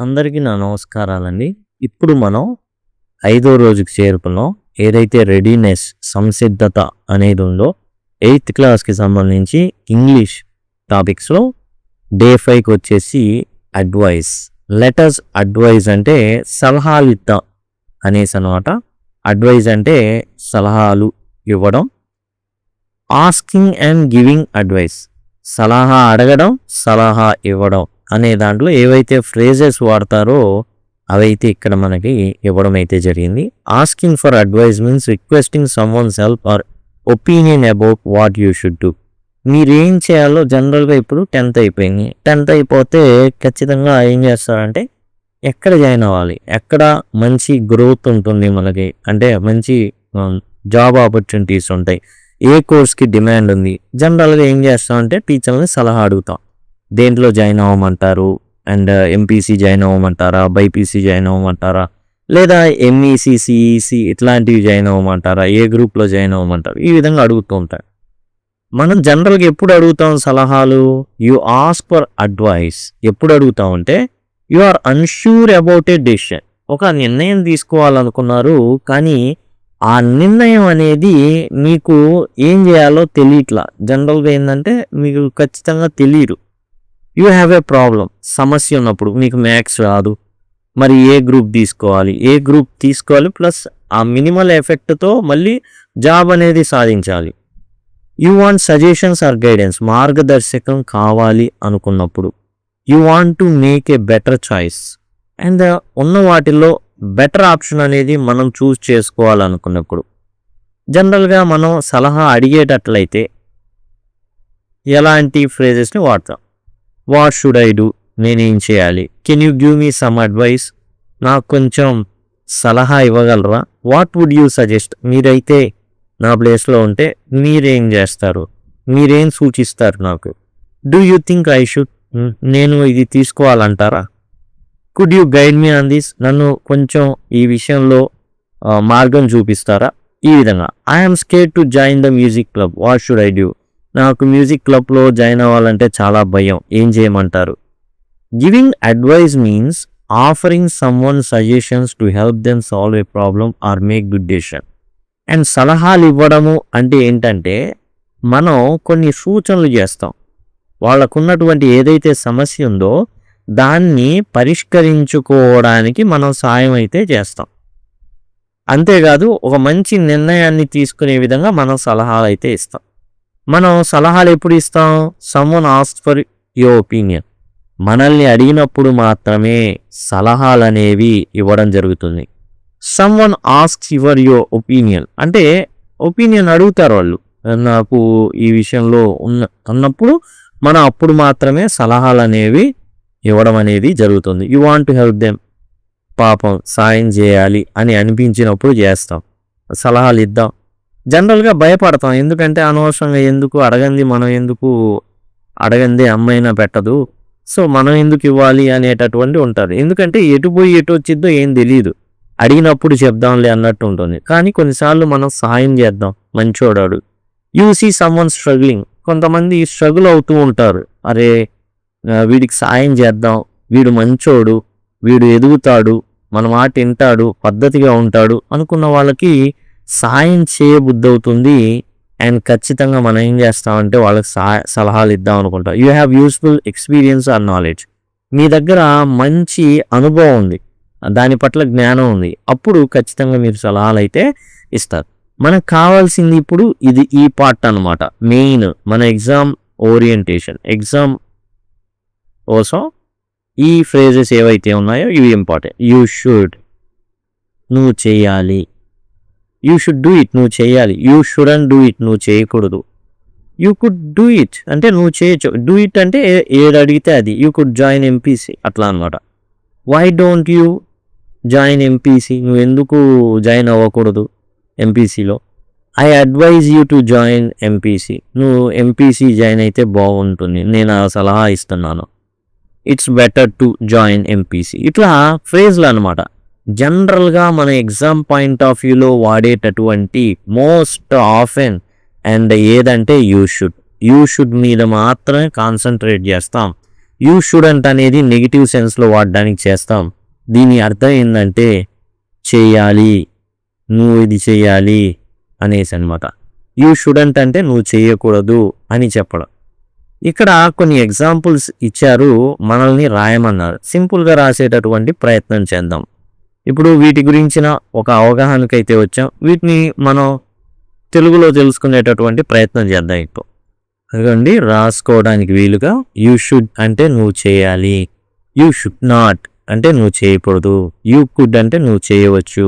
అందరికీ నా నమస్కారాలండి. ఇప్పుడు మనం ఐదో రోజుకి చేరుకున్నాం. ఏదైతే రెడీనెస్, సంసిద్ధత అనేది ఉందో 8th క్లాస్‌కి సంబంధించి ఇంగ్లీష్ టాపిక్స్‌లో డే 5కి వచ్చేసి అడ్వైస్. లెటర్స్ అడ్వైజ్ అంటే సలహాలిద్దాం అనేసి అనమాట. అడ్వైజ్ అంటే సలహాలు ఇవ్వడం. ఆస్కింగ్ అండ్ గివింగ్ అడ్వైస్, సలహా అడగడం, సలహా ఇవ్వడం అనే దాంట్లో ఏవైతే ఫ్రేజెస్ వాడతారో అవైతే ఇక్కడ మనకి ఇవ్వడం అయితే జరిగింది. Asking for advice means requesting someone's help or opinion about what you should do. మీరేం చేయాలో జనరల్గా ఇప్పుడు 10th అయిపోయింది. 10th అయిపోతే ఖచ్చితంగా ఏం చేస్తారంటే ఎక్కడ జాయిన్ అవ్వాలి, ఎక్కడ మంచి గ్రోత్ ఉంటుంది మనకి, అంటే మంచి జాబ్ ఆపర్చునిటీస్ ఉంటాయి, ఏ కోర్స్కి డిమాండ్ ఉంది. జనరల్గా ఏం చేస్తామంటే టీచర్ని సలహా అడుగుతాం. దేంట్లో జాయిన్ అవ్వమంటారు, అండ్ ఎంపీసీ జాయిన్ అవ్వమంటారా, బైపీసీ జాయిన్ అవ్వమంటారా, లేదా ఎంఈసీ, సిఈసీ ఇట్లాంటివి జాయిన్ అవ్వమంటారా, ఏ గ్రూప్లో జాయిన్ అవ్వమంటారు, ఈ విధంగా అడుగుతూ ఉంటారు. మనం జనరల్గా ఎప్పుడు అడుగుతాం సలహాలు? యు ఆస్క్ ఫర్ అడ్వైస్ ఎప్పుడు అడుగుతామంటే you are unsure about a decision. ఒక నిర్ణయం తీసుకోవాలనుకున్నారు, కానీ ఆ నిర్ణయం అనేది మీకు ఏం చేయాలో తెలియట్లా. జనరల్గా ఏంటంటే మీకు ఖచ్చితంగా తెలియదు. యూ హ్యావ్ ఏ ప్రాబ్లం, సమస్య ఉన్నప్పుడు మీకు మ్యాథ్స్ రాదు, మరి ఏ గ్రూప్ తీసుకోవాలి ప్లస్ ఆ మినిమల్ ఎఫెక్ట్తో మళ్ళీ జాబ్ అనేది సాధించాలి. You want suggestions or guidance, మార్గదర్శకం కావాలి అనుకున్నప్పుడు. You want to make a better choice, and ఉన్న వాటిల్లో బెటర్ ఆప్షన్ అనేది మనం చూస్ చేసుకోవాలనుకున్నప్పుడు. జనరల్గా మనం సలహా అడిగేటట్లయితే ఎలాంటి ఫ్రేజెస్ని వాడతాం? వాట్ షుడ్ ఐ డూ, నేనేం చేయాలి? Can you give me some advice, నాకు కొంచెం సలహా ఇవ్వగలరా? వాట్ వుడ్ యూ సజెస్ట్, మీరైతే నా ప్లేస్లో ఉంటే మీరేం చేస్తారు, మీరేం సూచిస్తారు నాకు? Do you think I should, నేను ఇది తీసుకోవాలంటారా? Could you guide me on this, నన్ను కొంచెం ఈ విషయంలో మార్గం చూపిస్తారా? ఈ విధంగా. I'm scared to join the music club, what should I do, నాకు మ్యూజిక్ క్లబ్లో జాయిన్ అవ్వాలంటే చాలా భయం, ఏం చేయమంటారు? Giving advice means offering someone suggestions to help them solve a problem or make good decision. And సలహాలు ఇవ్వడము అంటే ఏంటంటే మనం కొన్ని సూచనలు చేస్తాం, వాళ్ళకున్నటువంటి ఏదైతే సమస్య ఉందో దాన్ని పరిష్కరించుకోవడానికి మనం సాయం అయితే చేస్తాం. అంతేకాదు ఒక మంచి నిర్ణయాన్ని తీసుకునే విధంగా మనం సలహాలు అయితే ఇస్తాం. మనం సలహాలు ఎప్పుడు ఇస్తాం? Someone ask for your opinion, మనల్ని అడిగినప్పుడు మాత్రమే సలహాలు అనేవి ఇవ్వడం జరుగుతుంది. Someone asks for your opinion అంటే ఒపీనియన్ అడుగుతారు వాళ్ళు, నాకు ఈ విషయంలో అన్నప్పుడు మనం అప్పుడు మాత్రమే సలహాలు అనేవి ఇవ్వడం అనేది జరుగుతుంది. You want to help them, పాపం సాయం చేయాలి అని అనిపించినప్పుడు చేస్తాం, సలహాలు ఇద్దాం. జనరల్గా భయపడతాం, ఎందుకంటే అనవసరంగా ఎందుకు అడగంది అమ్మైనా పెట్టదు, సో మనం ఎందుకు ఇవ్వాలి అనేటటువంటి ఉంటారు. ఎందుకంటే ఎటు పోయి ఎటు వచ్చిద్దో ఏం తెలియదు, అడిగినప్పుడు చెప్దాంలే అన్నట్టు ఉంటుంది. కానీ కొన్నిసార్లు మనం సహాయం చేద్దాం, మంచోడాడు. యూ సీ సమ్వన్ స్ట్రగ్లింగ్, కొంతమంది స్ట్రగుల్ అవుతూ ఉంటారు, అరే వీడికి సాయం చేద్దాం, వీడు మంచోడు, వీడు ఎదుగుతాడు, మన మాట వింటాడు, పద్ధతిగా ఉంటాడు అనుకున్న వాళ్ళకి సాయం చేయబుద్ధి అవుతుంది. అండ్ ఖచ్చితంగా మనం ఏం చేస్తామంటే వాళ్ళకి సలహాలు ఇద్దాం అనుకుంటాం. You have useful experience or knowledge, మీ దగ్గర మంచి అనుభవం ఉంది, దాని పట్ల జ్ఞానం ఉంది, అప్పుడు ఖచ్చితంగా మీరు సలహాలు అయితే ఇస్తారు. మనకు కావాల్సింది ఇప్పుడు ఈ పార్ట్ అనమాట. మెయిన్ మన ఎగ్జామ్ ఓరియంటేషన్, ఎగ్జామ్ కోసం ఈ ఫ్రేజెస్ ఏవైతే ఉన్నాయో ఇవి ఇంపార్టెంట్. యూ షుడ్, నువ్వు చేయాలి. యూ షుడ్ డూ ఇట్, నువ్వు చేయాలి. యూ షుడన్ డూ ఇట్, నువ్వు చేయకూడదు. యూ కుడ్ డూ ఇట్ అంటే నువ్వు చేయొచ్చు. డూ ఇట్ అంటే ఏది అడిగితే అది. యూ కుడ్ జాయిన్ ఎంపీసీ అట్లా అనమాట. Why don't you join MPC, నువ్వు ఎందుకు జాయిన్ అవ్వకూడదు ఎంపీసీలో? I advise you to join MPC, నువ్వు ఎంపీసీ జాయిన్ అయితే బాగుంటుంది, నేను ఆ సలహా ఇస్తున్నాను. It's better to join MPC. ఇట్లా ఫ్రేజ్లు అనమాట. జనరల్గా మన ఎగ్జామ్ పాయింట్ ఆఫ్ వ్యూలో వాడేటటువంటి మోస్ట్ ఆఫెన్ అండ్ ఏదంటే యూ షుడ్ మీద మాత్రమే కాన్సన్ట్రేట్ చేస్తాం. యూ షుడెంట్ అనేది నెగిటివ్ సెన్స్లో వాడడానికి చేస్తాం. దీని అర్థం ఏంటంటే చేయాలి, నువ్వు ఇది చేయాలి అనేసి అనమాట. యూ షుడెంట్ అంటే నువ్వు చేయకూడదు అని చెప్పడం. ఇక్కడ కొన్ని ఎగ్జాంపుల్స్ ఇచ్చారు, మనల్ని రాయమన్నారు. సింపుల్గా రాసేటటువంటి ప్రయత్నం చేద్దాం. ఇప్పుడు వీటి గురించిన ఒక అవగాహనకైతే వచ్చాం. వీటిని మనం తెలుగులో తెలుసుకునేటటువంటి ప్రయత్నం చేద్దాం. ఇప్పుడు అదిగోండి, రాసుకోవడానికి వీలుగా యూ షుడ్ అంటే నువ్వు చేయాలి, యూ షుడ్ నాట్ అంటే నువ్వు చేయకూడదు, యూ కుడ్ అంటే నువ్వు చేయవచ్చు,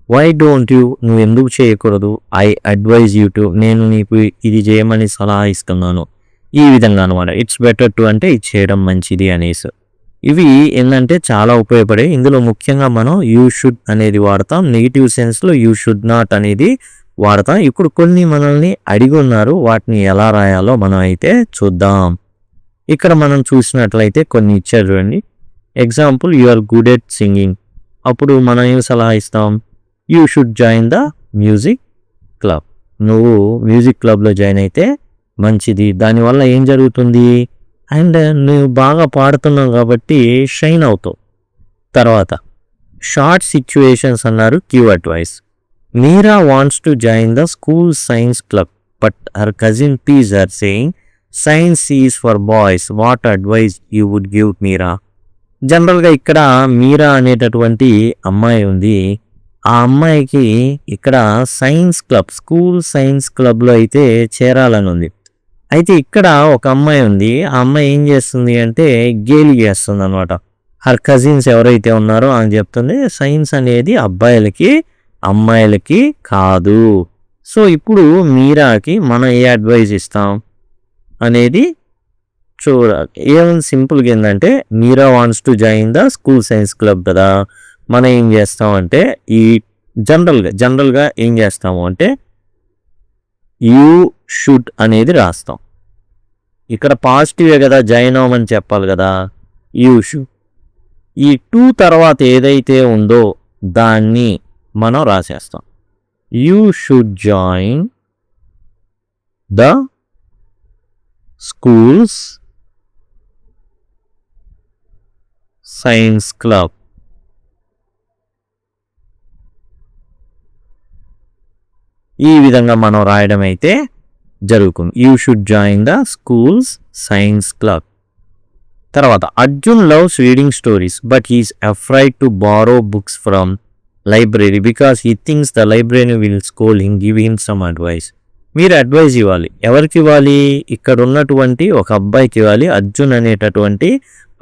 వై డోంట్ యూ నువ్వు ఎందుకు చేయకూడదు, ఐ అడ్వైజ్ యూ టు నేను నీకు ఇది చేయమని సలహా ఇస్తున్నాను. ఈ విధంగా అనమాట. ఇట్స్ బెటర్ టు అంటే ఇది చేయడం మంచిది అనేసి. ఇవి ఏంటంటే చాలా ఉపయోగపడే. ఇందులో ముఖ్యంగా మనం యూ షుడ్ అనేది వాడతాం, నెగిటివ్ సెన్స్లో యూ షుడ్ నాట్ అనేది వాడతాం. ఇప్పుడు కొన్ని మనల్ని అడిగి ఉన్నారు, వాటిని ఎలా రాయాలో మనం అయితే చూద్దాం. ఇక్కడ మనం చూసినట్లయితే కొన్ని ఇచ్చారు చూడండి. Example, you are good at singing. అప్పుడు మనం ఏం సలహా ఇస్తాం, you should join the music club. నువ్వు మ్యూజిక్ క్లబ్లో జాయిన్ అయితే మంచిది, దానివల్ల ఏం జరుగుతుంది, అండ్ నువ్వు బాగా పాడుతున్నావు కాబట్టి షైన్ అవుతావు. తర్వాత షార్ట్ సిచ్యువేషన్స్ అన్నారు, give advice. Meera wants to join the school science club but her cousin tease her saying science is for boys, what advice you would give Meera. జనరల్గా ఇక్కడ మీరా అనేటటువంటి అమ్మాయి ఉంది. ఆ అమ్మాయికి ఇక్కడ సైన్స్ క్లబ్, స్కూల్ సైన్స్ క్లబ్లో అయితే చేరాలని ఉంది. అయితే ఇక్కడ ఒక అమ్మాయి ఉంది. ఆ అమ్మాయి ఏం చేస్తుంది అంటే గేలి చేస్తుంది అనమాట. హర్ కజిన్స్ ఎవరైతే ఉన్నారో అని చెప్తుంది సైన్స్ అనేది అబ్బాయిలకి అమ్మాయిలకి కాదు. సో ఇప్పుడు మీరాకి మనం ఏ అడ్వైజ్ ఇస్తాం అనేది చూడాలి. ఏమైనా సింపుల్గా ఏంటంటే Meera wants to join the school science club కదా, మనం ఏం చేస్తామంటే ఈ జనరల్గా ఏం చేస్తాము అంటే యూ షుడ్ అనేది రాస్తాం. ఇక్కడ పాజిటివే కదా, జాయిన్ అవ్వమని చెప్పాలి కదా, యూ షుడ్. ఈ టు తర్వాత ఏదైతే ఉందో దాన్ని మనం రాసేస్తాం. You should join the schools science club. ఈ విధంగా మనం రాయడం అయితే జరుగుతుంది. You should join the schools science club. తర్వాత Arjun loves reading stories but he's afraid to borrow books from library because he thinks the library will scold him, give him some advice. మీరు advise ఇవ్వాలి. ఎవరికి ఇవ్వాలి, ఇక్కడ ఉన్నటువంటి ఒక అబ్బాయికి ఇవ్వాలి. అర్జున్ అనేటటువంటి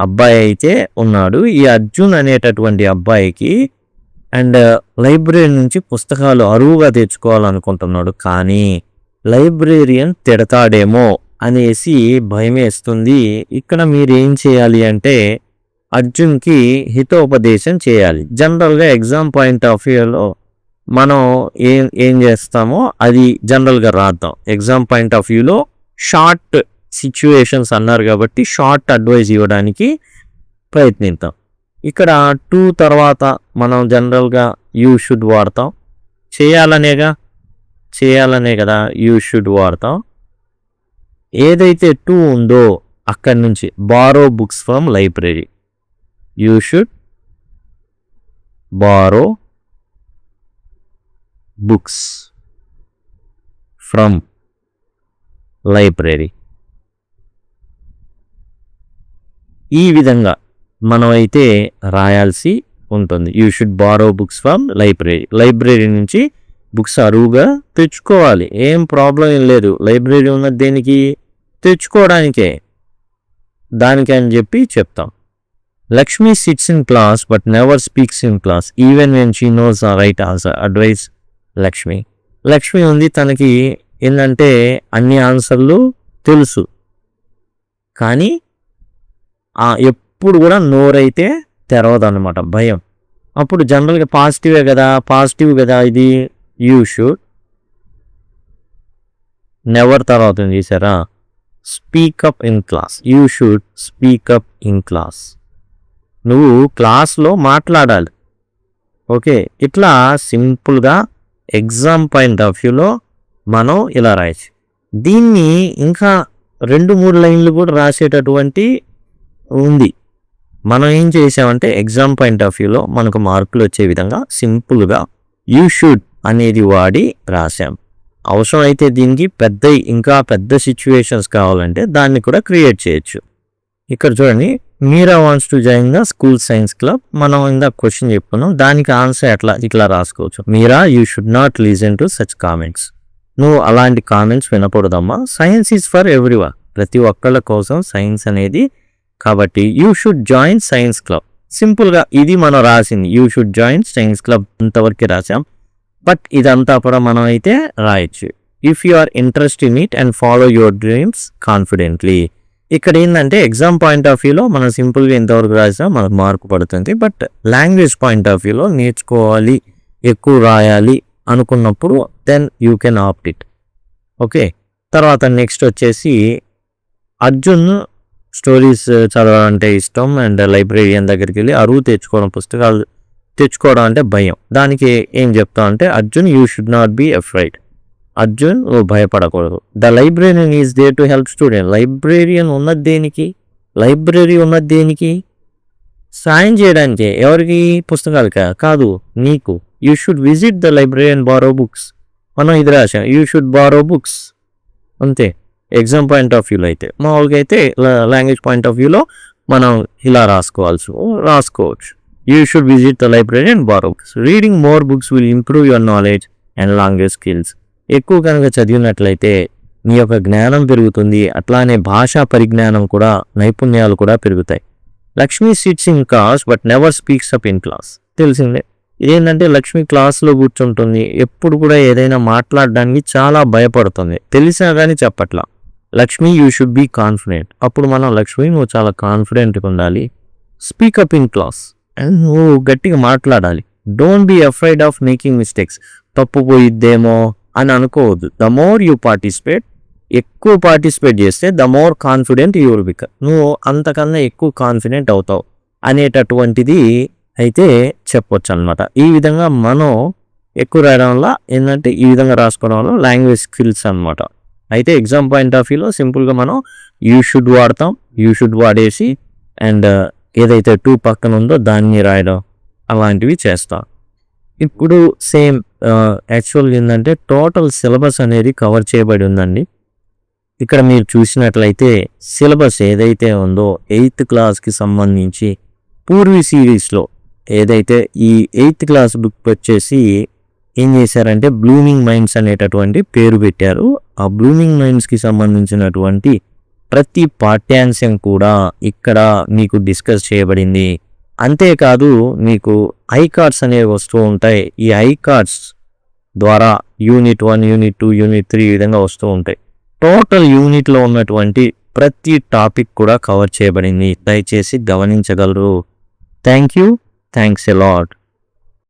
అబ్బాయి అయితే ఉన్నాడు. ఈ అర్జున్ అనేటటువంటి అబ్బాయికి అండ్ లైబ్రరీ నుంచి పుస్తకాలు అరువుగా తెచ్చుకోవాలనుకుంటున్నాడు, కానీ లైబ్రేరియన్ తిడతాడేమో అనేసి భయమేస్తుంది. ఇక్కడ మీరు ఏం చేయాలి అంటే అర్జున్కి హితోపదేశం చేయాలి. జనరల్గా ఎగ్జామ్ పాయింట్ ఆఫ్ వ్యూలో మనం ఏం చేస్తామో అది జనరల్గా రాద్దాం. ఎగ్జామ్ పాయింట్ ఆఫ్ వ్యూలో షార్ట్ సిచ్యువేషన్స్ అన్నారు కాబట్టి షార్ట్ అడ్వైజ్ ఇవ్వడానికి ప్రయత్నిద్దాం. ఇక్కడ టు తర్వాత మనం జనరల్గా యూ షుడ్ వాడతాం. చేయాలనే కదా యూ షుడ్ వాడతాం. ఏదైతే టు ఉందో అక్కడి నుంచి borrow books from library, you should borrow books from library. ఈ విధంగా మనం అయితే రాయాల్సి ఉంటుంది. You should borrow books from library నుంచి బుక్స్ అరువుగా తెచ్చుకోవాలి. ఏం ప్రాబ్లం ఏం లేదు. లైబ్రరీ ఉన్నది దేనికి, తెచ్చుకోవడానికే, దానికి అని చెప్పి చెప్తాం. Lakshmi sits in class but never speaks in class even when she knows the right answer, advice Lakshmi ఉంది, తనకి ఏంటంటే అన్ని ఆన్సర్లు తెలుసు, కానీ ఎప్పుడు కూడా నోరైతే తెరవదన్నమాట, భయం. అప్పుడు జనరల్గా పాజిటివ్ కదా ఇది. యూ షుడ్ నెవర్ తర్వాత చేశారా, speak up in class, you should speak up in class. నువ్వు క్లాస్లో మాట్లాడాలి. ఓకే, ఇట్లా సింపుల్గా ఎగ్జామ్ పాయింట్ ఆఫ్ వ్యూలో మనం ఇలా రాయచ్చు. దీన్ని ఇంకా 2-3 లైన్లు కూడా రాసేటటువంటి ఉంది. మనం ఏం చేసామంటే ఎగ్జామ్ పాయింట్ ఆఫ్ వ్యూలో మనకు మార్కులు వచ్చే విధంగా సింపుల్గా యూ షుడ్ అనేది వాడి రాసాం. అవసరం అయితే దీనికి ఇంకా పెద్ద సిచ్యువేషన్స్ కావాలంటే దాన్ని కూడా క్రియేట్ చేయొచ్చు. ఇక్కడ చూడండి, Meera wants to join the school science club. మనం ఇందాక క్వశ్చన్ చెప్పుకున్నాం, దానికి ఆన్సర్ ఇట్లా రాసుకోవచ్చు. Meera you should not listen to such comments. నువ్వు అలాంటి కామెంట్స్ వినకూడదమ్మా. సైన్స్ ఈజ్ ఫర్ ఎవ్రీవన్, ప్రతి ఒక్కళ్ళ కోసం సైన్స్ అనేది. కాబట్టి you should join science club. సింపుల్గా ఇది మనం రాసింది, you should join science club అంతవరకు రాసాం. బట్ ఇదంతా కూడా మనం అయితే రాయొచ్చు. If you are interest in it and follow your dreams confidently. ఇక్కడ ఏంటంటే ఎగ్జామ్ పాయింట్ ఆఫ్ వ్యూలో మనం సింపుల్గా ఎంతవరకు రాసినా మనకు మార్కు పడుతుంది. బట్ లాంగ్వేజ్ పాయింట్ ఆఫ్ వ్యూలో నేర్చుకోవాలి, ఎక్కువ రాయాలి అనుకున్నప్పుడు then you can opt it. Okay, తర్వాత నెక్స్ట్ వచ్చేసి అర్జున్ స్టోరీస్ చదవడం అంటే ఇష్టం అండ్ లైబ్రేరియన్ దగ్గరికి వెళ్ళి అరువు తెచ్చుకోవడం, పుస్తకాలు తెచ్చుకోవడం అంటే భయం. దానికి ఏం చెప్తాం అంటే Arjun you should not be afraid. Arjun నువ్వు భయపడకూడదు. The librarian is there to help student. Librarian ఉన్నది దేనికి? లైబ్రరీ ఉన్నది దేనికి? సాయం చేయడానికి. ఎవరికి? పుస్తకాలకా? కాదు, నీకు. You should visit the library and borrow books. మనం ఇది రాసాం, యూ షుడ్ బారో బుక్స్. అంతే ఎగ్జామ్ పాయింట్ ఆఫ్ వ్యూలో. అయితే మామూలుగా అయితే లాంగ్వేజ్ పాయింట్ ఆఫ్ వ్యూలో మనం ఇలా రాసుకోవచ్చు. You should visit the library and borrow books. Reading more books will improve your knowledge and language skills. ఎక్కువ కనుక చదివినట్లయితే నీ యొక్క జ్ఞానం పెరుగుతుంది, అట్లానే భాషా పరిజ్ఞానం కూడా, నైపుణ్యాలు కూడా పెరుగుతాయి. Lakshmi sits in class but never speaks up in class. తెలిసిందే ఇదేంటంటే లక్ష్మి క్లాస్లో కూర్చుంటుంది, ఎప్పుడు కూడా ఏదైనా మాట్లాడడానికి చాలా భయపడుతుంది, తెలిసినా కానీ చెప్పట్లా. Lakshmi you should be confident. అప్పుడు మనం లక్ష్మి నువ్వు చాలా కాన్ఫిడెంట్గా ఉండాలి. Speak up in class, and నువ్వు గట్టిగా మాట్లాడాలి. Don't be afraid of making mistakes. తప్పు పోయిద్దేమో అని అనుకోవద్దు. ద మోర్ యూ పార్టిసిపేట్, ఎక్కువ పార్టిసిపేట్ చేస్తే the more confident you will become. నువ్వు అంతకన్నా ఎక్కువ కాన్ఫిడెంట్ అవుతావు అనేటటువంటిది అయితే చెప్పొచ్చు అనమాట. ఈ విధంగా మనం ఎక్కువ రాయడం వల్ల ఏంటంటే ఈ విధంగా రాసుకోవడం వల్ల లాంగ్వేజ్ స్కిల్స్ అనమాట. అయితే ఎగ్జామ్ పాయింట్ ఆఫ్ వ్యూలో సింపుల్గా మనం యూ షుడ్ వాడతాం, యూ షుడ్ వాడేసి అండ్ ఏదైతే టూ పక్కన ఉందో దాన్ని రాయడం అలాంటివి చేస్తాం. ఇప్పుడు సేమ్ యాక్చువల్గా ఏంటంటే టోటల్ సిలబస్ అనేది కవర్ చేయబడి ఉందండి. ఇక్కడ మీరు చూసినట్లయితే సిలబస్ ఏదైతే ఉందో 8th క్లాస్కి సంబంధించి పూర్వీ సిరీస్లో ఏదైతే ఈ 8th క్లాస్ బుక్ వచ్చేసి ఏం చేశారంటే బ్లూమింగ్ మైండ్స్ అనేటటువంటి పేరు పెట్టారు. ఆ బ్లూమింగ్ మైండ్స్కి సంబంధించినటువంటి ప్రతి పాఠ్యాంశం కూడా ఇక్కడ మీకు డిస్కస్ చేయబడింది. అంతేకాదు మీకు ఐ కార్డ్స్ అనేవి వస్తూ ఉంటాయి. ఈ ఐ కార్డ్స్ ద్వారా యూనిట్ 1, యూనిట్ 2, యూనిట్ 3 ఈ విధంగా వస్తూ ఉంటాయి. టోటల్ యూనిట్లో ఉన్నటువంటి ప్రతి టాపిక్ కూడా కవర్ చేయబడింది. దయచేసి గమనించగలరు. Thanks a lot.